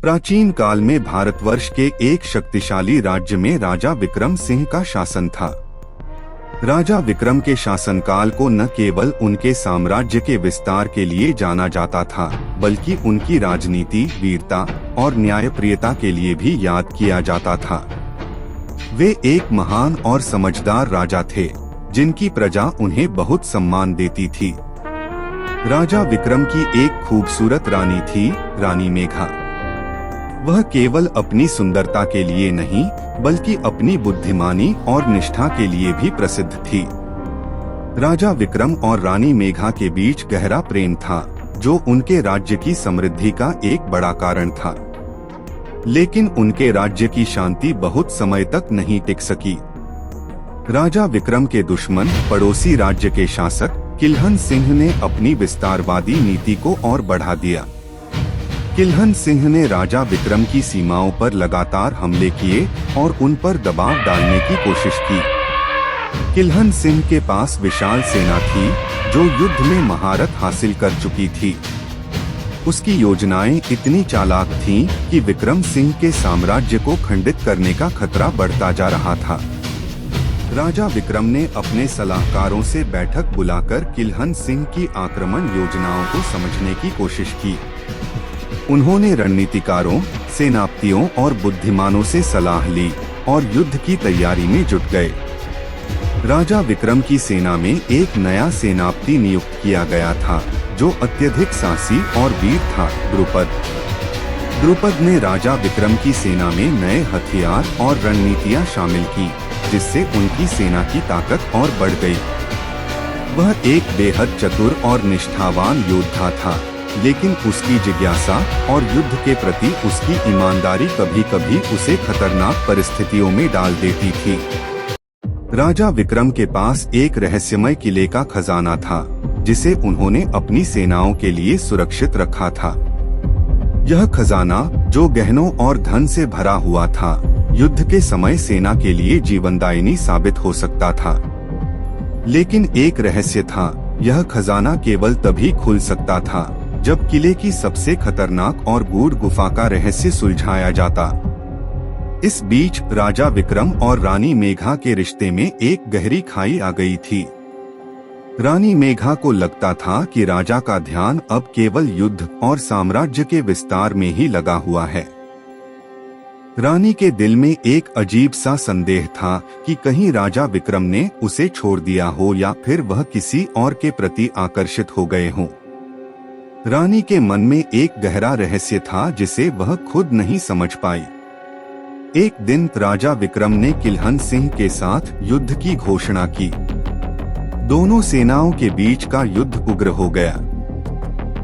प्राचीन काल में भारतवर्ष के एक शक्तिशाली राज्य में राजा विक्रम सिंह का शासन था। राजा विक्रम के शासनकाल को न केवल उनके साम्राज्य के विस्तार के लिए जाना जाता था, बल्कि उनकी राजनीति, वीरता और न्यायप्रियता के लिए भी याद किया जाता था। वे एक महान और समझदार राजा थे, जिनकी प्रजा उन्हें बहुत सम्मान देती थी। राजा विक्रम की एक खूबसूरत रानी थी, रानी मेघा। वह केवल अपनी सुंदरता के लिए नहीं, बल्कि अपनी बुद्धिमानी और निष्ठा के लिए भी प्रसिद्ध थी। राजा विक्रम और रानी मेघा के बीच गहरा प्रेम था, जो उनके राज्य की समृद्धि का एक बड़ा कारण था। लेकिन उनके राज्य की शांति बहुत समय तक नहीं टिक सकी। राजा विक्रम के दुश्मन, पड़ोसी राज्य के शासक किल्हन सिंह ने अपनी विस्तारवादी नीति को और बढ़ा दिया। किल्हन सिंह ने राजा विक्रम की सीमाओं पर लगातार हमले किए और उन पर दबाव डालने की कोशिश की। किल्हन सिंह के पास विशाल सेना थी, जो युद्ध में महारत हासिल कर चुकी थी। उसकी योजनाएं इतनी चालाक थीं कि विक्रम सिंह के साम्राज्य को खंडित करने का खतरा बढ़ता जा रहा था। राजा विक्रम ने अपने सलाहकारों से बैठक बुलाकर किल्हन सिंह की आक्रमण योजनाओं को समझने की कोशिश की। उन्होंने रणनीतिकारों, सेनापतियों और बुद्धिमानों से सलाह ली और युद्ध की तैयारी में जुट गए। राजा विक्रम की सेना में एक नया सेनापति नियुक्त किया गया था, जो अत्यधिक साहसी और वीर था, द्रुपद। द्रुपद ने राजा विक्रम की सेना में नए हथियार और रणनीतियां शामिल की, जिससे उनकी सेना की ताकत और बढ़ गई। वह एक बेहद चतुर और निष्ठावान योद्धा था, लेकिन उसकी जिज्ञासा और युद्ध के प्रति उसकी ईमानदारी कभी-कभी उसे खतरनाक परिस्थितियों में डाल देती थी। राजा विक्रम के पास एक रहस्यमय किले का खजाना था, जिसे उन्होंने अपनी सेनाओं के लिए सुरक्षित रखा था। यह खजाना, जो गहनों और धन से भरा हुआ था, युद्ध के समय सेना के लिए जीवनदायिनी साबित हो सकता था। लेकिन एक रहस्य था, यह खजाना केवल तभी खुल सकता था जब किले की सबसे खतरनाक और गूढ़ गुफा का रहस्य सुलझाया जाता। इस बीच राजा विक्रम और रानी मेघा के रिश्ते में एक गहरी खाई आ गई थी। रानी मेघा को लगता था कि राजा का ध्यान अब केवल युद्ध और साम्राज्य के विस्तार में ही लगा हुआ है। रानी के दिल में एक अजीब सा संदेह था कि कहीं राजा विक्रम ने उसे छोड़ दिया हो या फिर वह किसी और के प्रति आकर्षित हो गए हों। रानी के मन में एक गहरा रहस्य था, जिसे वह खुद नहीं समझ पाई। एक दिन राजा विक्रम ने किल्हन सिंह के साथ युद्ध की घोषणा की। दोनों सेनाओं के बीच का युद्ध उग्र हो गया।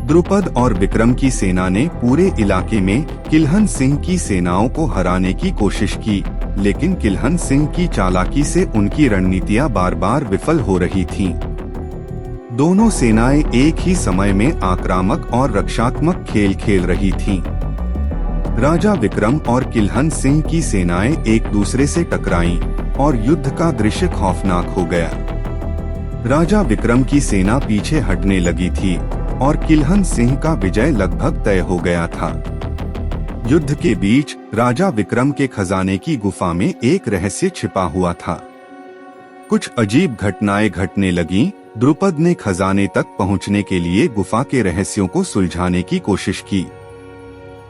द्रुपद और विक्रम की सेना ने पूरे इलाके में किल्हन सिंह की सेनाओं को हराने की कोशिश की, लेकिन किल्हन सिंह की चालाकी से उनकी रणनीतियां बार बार विफल हो रही थीं। दोनों सेनाएं एक ही समय में आक्रामक और रक्षात्मक खेल खेल रही थीं। राजा विक्रम और किल्हन सिंह की सेनाएं एक दूसरे से टकराईं और युद्ध का दृश्य खौफनाक हो गया। राजा विक्रम की सेना पीछे हटने लगी थी और किल्हन सिंह का विजय लगभग तय हो गया था। युद्ध के बीच राजा विक्रम के खजाने की गुफा में एक रहस्य छिपा हुआ था। कुछ अजीब घटनाएं घटने लगीं। द्रुपद ने खजाने तक पहुंचने के लिए गुफा के रहस्यों को सुलझाने की कोशिश की।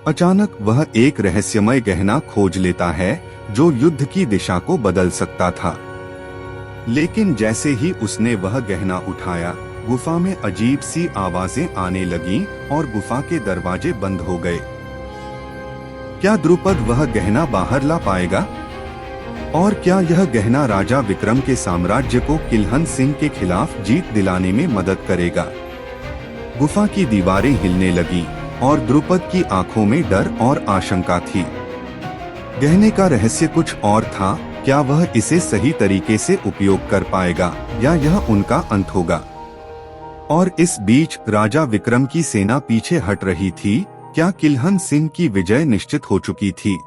अचानक वह एक रहस्यमय गहना खोज लेता है, जो युद्ध की दिशा को बदल सकता था। लेकिन जैसे ही उसने वह गहना उठाया, गुफा में अजीब सी आवाजें आने लगीं और गुफा के दरवाजे बंद हो गए। क्या द्रुपद वह गहना बाहर ला पाएगा? और क्या यह गहना राजा विक्रम के साम्राज्य को किल्हन सिंह के खिलाफ जीत दिलाने में मदद करेगा? गुफा की दीवारें हिलने लगीं और द्रुपद की आंखों में डर और आशंका थी। गहने का रहस्य कुछ और था। क्या वह इसे सही तरीके से उपयोग कर पाएगा या यह उनका अंत होगा? और इस बीच राजा विक्रम की सेना पीछे हट रही थी। क्या किल्हन सिंह की विजय निश्चित हो चुकी थी?